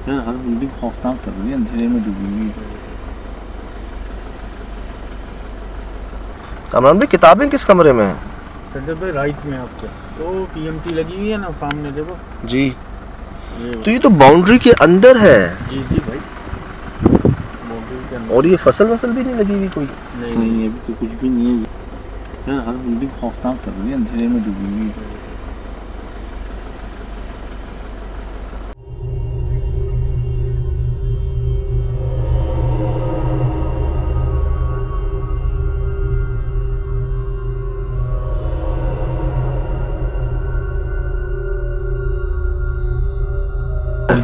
यार हर बिल्डिंग खौफनाक लग रही है, अंधेरे में डूबी हुई। कामरान भाई किताबें किस कमरे में हैं? पे राइट में आपके तो टीएमटी लगी हुई है ना सामने देखो जी। ये तो ये तो बाउंड्री के अंदर है। जी जी भाई बाउंड्री के अंदर। और ये फसल वसल भी नहीं लगी हुई कोई? नहीं अभी तो कुछ भी नहीं है यार, हर बिल्डिंग खौफनाक लग रही है, अंधेरे में डूबी हुई।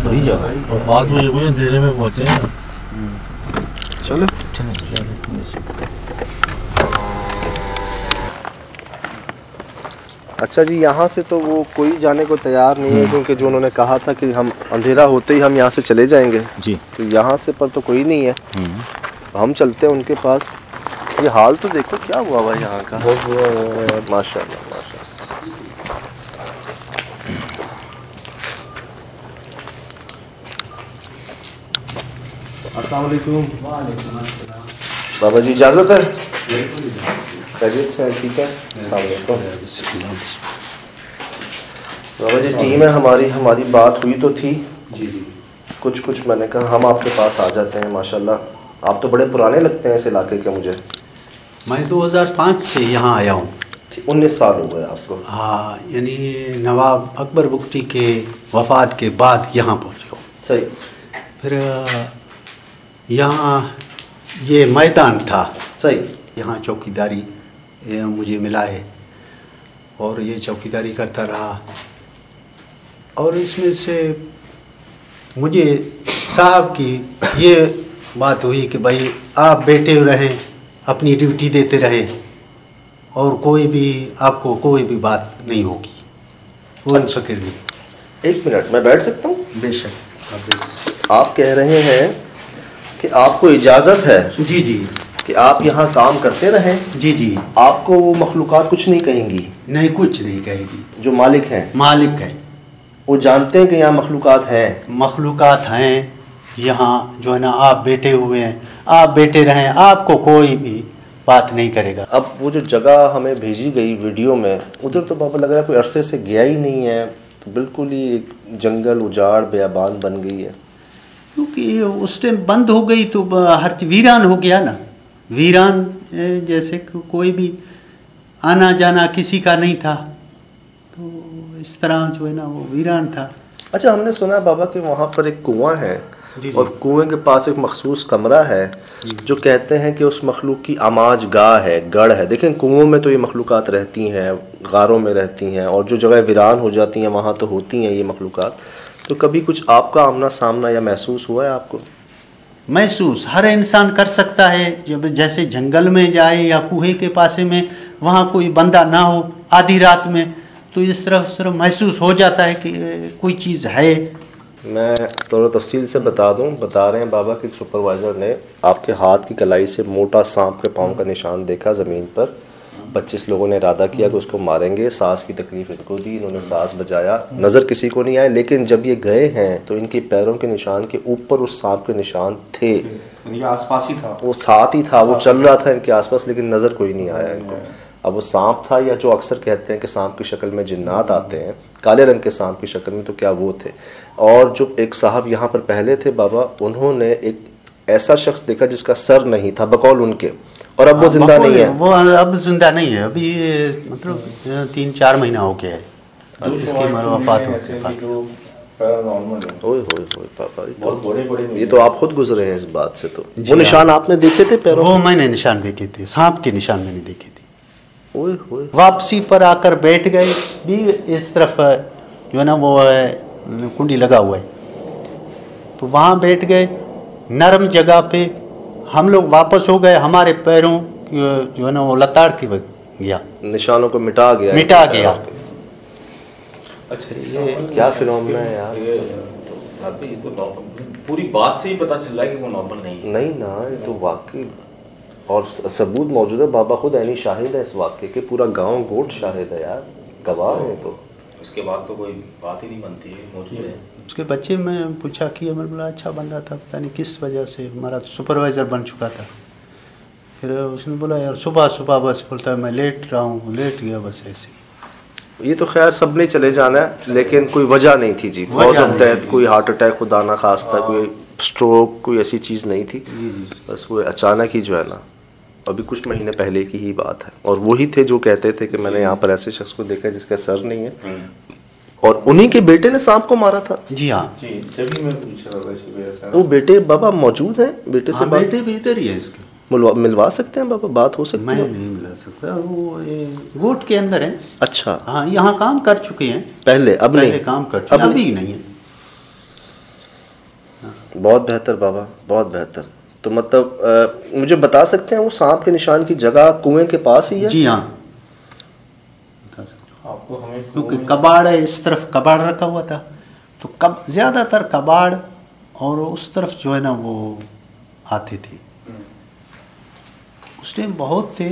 बड़ी जगह और बाद में ये अंधेरे में पहुंचे हैं। चलो अच्छा जी, यहाँ से तो वो कोई जाने को तैयार नहीं है, क्योंकि जो उन्होंने कहा था कि हम अंधेरा होते ही हम यहाँ से चले जाएंगे जी। तो यहाँ से पर तो कोई नहीं है। तो हम चलते हैं उनके पास। ये हाल तो देखो क्या हुआ हुआ यहाँ का। माशाल्लाह माशाल्लाह। अस्सलाम वालेकुम। बाबा जी इजाज़त है? खैरियत से ठीक है। बाबा जी टीम है हमारी बात हुई तो थी जी। कुछ मैंने कहा हम आपके पास आ जाते हैं। माशाल्लाह आप तो बड़े पुराने लगते हैं इस इलाके के मुझे। मैं 2005 से यहाँ आया हूँ। 19 साल हो गए आपको? हाँ, यानी नवाब अकबर बुगटी के वफ़ात के बाद यहाँ पहुँचे हूँ। सही। फिर यहाँ ये मैदान था। सही। यहाँ चौकीदारी मुझे मिला है और ये चौकीदारी करता रहा। और इसमें से मुझे साहब की ये बात हुई कि भाई आप बैठे रहें, अपनी ड्यूटी देते रहें और आपको कोई भी बात नहीं होगी, कोई फिक्र नहीं। एक मिनट मैं बैठ सकता हूँ? बेशक। आप कह रहे हैं कि आपको इजाज़त है? जी जी। कि आप यहाँ काम करते रहें? जी जी। आपको वो मखलूक़ात कुछ नहीं कहेंगी? नहीं, कुछ नहीं कहेगी। जो मालिक हैं? मालिक है। वो जानते हैं कि यहाँ मखलूक़ात हैं? मखलूक़ात हैं यहाँ, जो है ना, आप बैठे हुए हैं, आप बैठे रहें, आपको कोई भी बात नहीं करेगा। अब वो जो जगह हमें भेजी गई वीडियो में, उधर तो बाबा लग रहा है कोई अरसे से गया ही नहीं है, तो बिल्कुल ही एक जंगल उजाड़ बेयाबान बन गई है। क्योंकि उस टाइम बंद हो गई तो हर वीरान हो गया ना। वीरान जैसे कोई भी आना जाना किसी का नहीं था, तो इस तरह जो है ना वो वीरान था। अच्छा, हमने सुना बाबा कि वहाँ पर एक कुआं है और कुएं के पास एक मखसूस कमरा है जो कहते हैं कि उस मखलूक की आमाज गाह है, गढ़ है। देखें कुओं में तो ये मखलूक़ात रहती हैं, गारों में रहती हैं, और जो जगह वीरान हो जाती हैं वहाँ तो होती हैं ये मखलूक़ात। तो कभी कुछ आपका आमना सामना या महसूस हुआ है आपको? महसूस हर इंसान कर सकता है। जब जैसे जंगल में जाए या कुएं के पास में, वहाँ कोई बंदा ना हो आधी रात में, तो इस तरह महसूस हो जाता है कि कोई चीज़ है। मैं थोड़ा तफसील से बता रहे हैं बाबा कि सुपरवाइज़र ने आपके हाथ की कलाई से मोटा सांप के पाँव का निशान देखा ज़मीन पर। 25 लोगों ने इरादा किया कि उसको मारेंगे। सांस की तकलीफ इनको दी, इन्होंने सांस बजाया, नज़र किसी को नहीं आया। लेकिन जब ये गए हैं तो इनके पैरों के निशान के ऊपर उस सांप के निशान थे। ये आसपास ही था, वो साथ ही था, वो चल रहा था इनके आसपास, लेकिन नज़र कोई नहीं आया इनको। अब वो सांप था या जो अक्सर कहते हैं कि सांप की शक्ल में जिन्नात आते हैं, काले रंग के सांप की शक्ल में, तो क्या वो थे? और जो एक साहब यहाँ पर पहले थे बाबा, उन्होंने एक ऐसा शख्स देखा जिसका सर नहीं था बकौल उनके, और अब वो जिंदा नहीं है। वो अब जिंदा नहीं है। अभी मतलब 3-4 महीना हो गया है इसकी वफात ये तो आप खुद गुजरे हैं इस बात से। तो वो निशान आपने देखे थे पैरों? वो मैंने निशान देखे थे, सांप के निशान मैंने देखे थे। वापसी पर आकर बैठ गए भी, इस तरफ जो है ना वो कुंडी लगा हुआ है, तो वहाँ बैठ गए नरम जगह पे। हम लोग वापस हो गए, हमारे पैरों जो है ना वो लताड़ के गया, निशानों को मिटा गया। अच्छा, ये क्या फिनोमेना है यार। ये तो पूरी बात से ही पता चल रहा है कि वो नॉर्मल नहीं ना, ये तो वाकई, और सबूत मौजूद है। बाबा खुद ऐनी शाहिद है इस वाक़े के, पूरा गांव गोट शाहिद है यार, गवाह है। तो उसके बाद तो कोई बात ही नहीं बनती है, मौजूद है। उसके बच्चे में पूछा कि मैंने बोला अच्छा बंदा था, पता नहीं किस वजह से, हमारा तो सुपरवाइज़र बन चुका था। फिर उसने बोला यार सुबह सुबह बस बोलता है मैं लेट रहा हूँ, लेट गया बस ऐसे ही। ये तो खैर सब ने चले जाना है, लेकिन कोई वजह नहीं थी जी, कॉज ऑफ डेथ कोई हार्ट अटैक खुदा ना खास्ता, कोई स्ट्रोक, कोई ऐसी चीज़ नहीं थी। बस वो अचानक ही जो है ना, अभी कुछ महीने पहले की ही बात है। और वही थे जो कहते थे कि मैंने यहाँ पर ऐसे शख्स को देखा जिसका सर नहीं है, और उन्हीं के बेटे ने सांप को मारा था। जी हाँ जी, तभी मैं पूछ रहा था। वो बेटे बाबा मौजूद हैं? बेटे से बात बेटे भी इधर ही है इसके, मिलवा सकते हैं बाबा, बात हो सकती मैं है? नहीं मिला सकता, वो गोट के अंदर है। अच्छा, हाँ यहाँ काम कर चुके हैं पहले, अब पहले नहीं काम कर चुके, अभी नहीं है। बहुत बेहतर बाबा, बहुत बेहतर। तो मतलब मुझे बता सकते हैं वो सांप के निशान की जगह कुएं के पास ही है? जी हाँ बता सकता हूँ, आपको हमें क्योंकि कबाड़ है, इस तरफ कबाड़ रखा हुआ था, तो कब ज़्यादातर कबाड़ और उस तरफ जो है ना वो आते थे। उस टाइम बहुत थे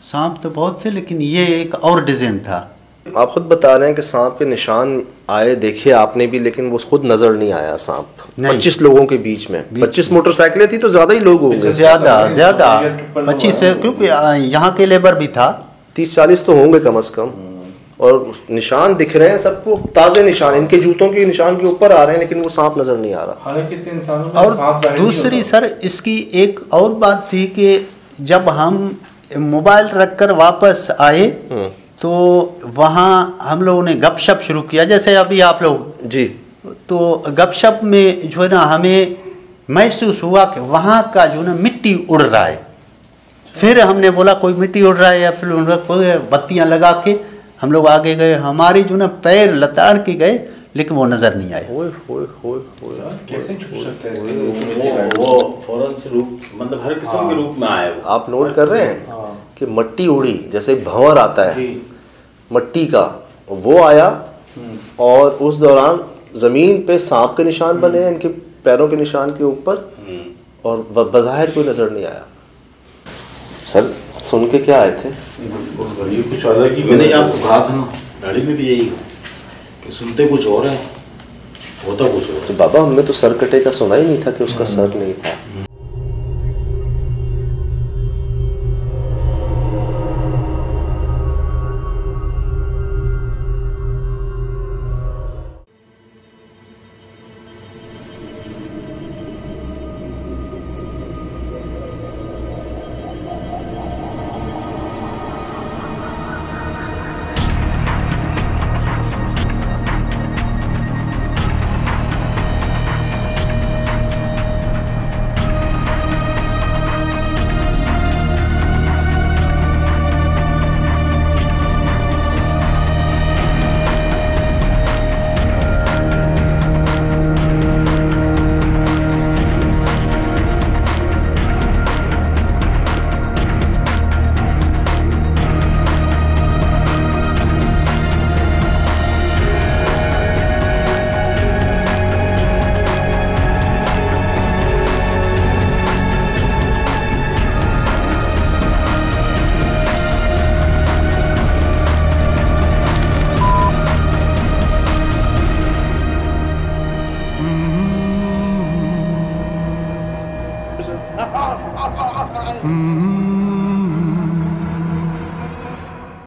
सांप, तो बहुत थे, लेकिन ये एक और डिज़ाइन था। आप खुद बता रहे हैं कि सांप के निशान आए, देखे आपने भी, लेकिन वो खुद नजर नहीं आया सांप। 25 लोगों के बीच में 25 मोटरसाइकिलें थी, तो ज्यादा ही लोग होंगे, ज़्यादा 25 से, क्योंकि यहाँ के लेबर भी था, 30-40 तो होंगे कम से कम। और निशान दिख रहे हैं सबको, ताज़े निशान, इनके जूतों के निशान के ऊपर आ रहे हैं, लेकिन वो सांप नजर नहीं आ रहा। हालांकि इंसानों में और सांप जाहिर नहीं दूसरी होता। सर इसकी एक और बात थी कि जब हम मोबाइल रखकर वापस आए तो वहाँ हम लोगों ने गपशप शुरू किया, जैसे अभी आप लोग जी। तो गपशप में जो है ना हमें महसूस हुआ कि वहाँ का जो ना मिट्टी उड़ रहा है। फिर हमने बोला कोई मिट्टी उड़ रहा है, या फिर कोई बत्तियाँ लगा के हम लोग आगे गए, हमारी जो ना पैर लताड़ के गए, लेकिन वो नज़र नहीं आए। कैसे छू सकते हैं? वो फौरन से रूप, मतलब हर किस्म के रूप में आए वो। आप नोट कर रहे हैं कि मट्टी उड़ी, जैसे भंवर आता है मट्टी का, वो आया, और उस दौरान जमीन पे सांप के निशान बने हैं इनके पैरों के निशान के ऊपर, और बज़ाहिर कोई नजर नहीं आया। सर सुन के क्या आए थे? ये कुछ अलग ही, मैंने आपको कहा था ना गाड़ी में भी यही कि सुनते कुछ और है, होता कुछ और। तो बाबा हमने तो सर कटे का सुना ही नहीं था कि उसका सर नहीं था।